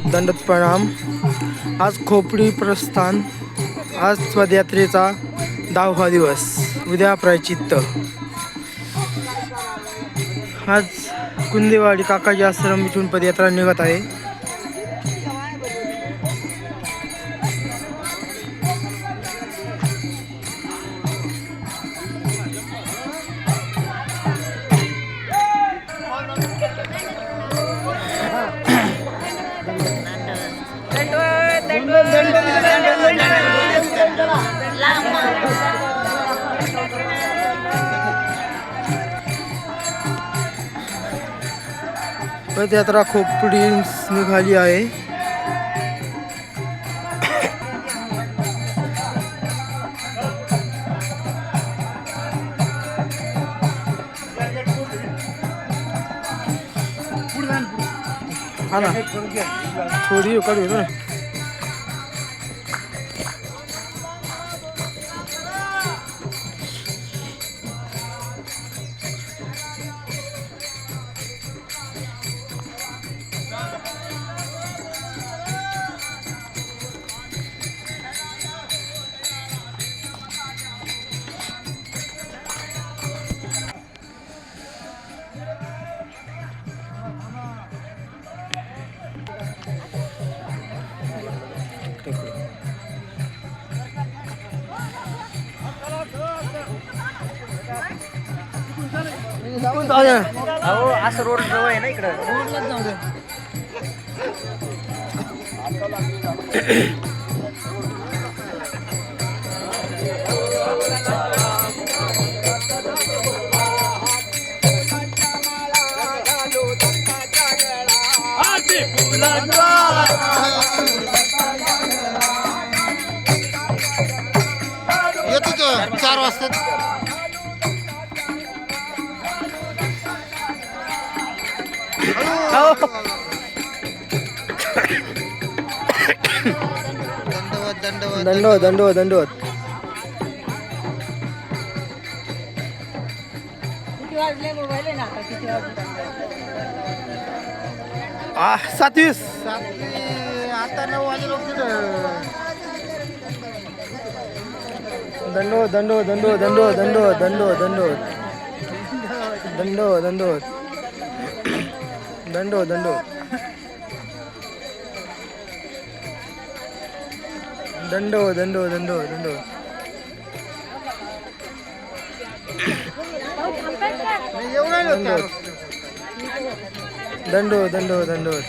दंडोत प्रणाम. आज खोपडी प्रस्थान. आज पदयात्रेचा 10वा दिवस. उद्या प्रायचित्त. आज कुंदेवाडी काकाजी आश्रम इथून पदयात्रा निघत आहे. पदयात्रा खोपडी निघाली आहे. हा ना थोडी काढू ना. असं रोड जवळ आहे ना इकडं. रोडलाच जाऊ दे. येतो तो 4 वाजता. दंडवत दंडवत दंडवत. किती वाजले मोबाईल ना आता? किती वाजले? 27. आता 9 वाजले लोक. दंडवत दंडवत दंडवत दंडवत दंडवत दंडवत दंडवत दंडवत दंडवत दंडवत दंडवत दंडवत दंडवत दंडवत दंडवत. दंडवत दंडवत दंडवत दंडवत दंडवत.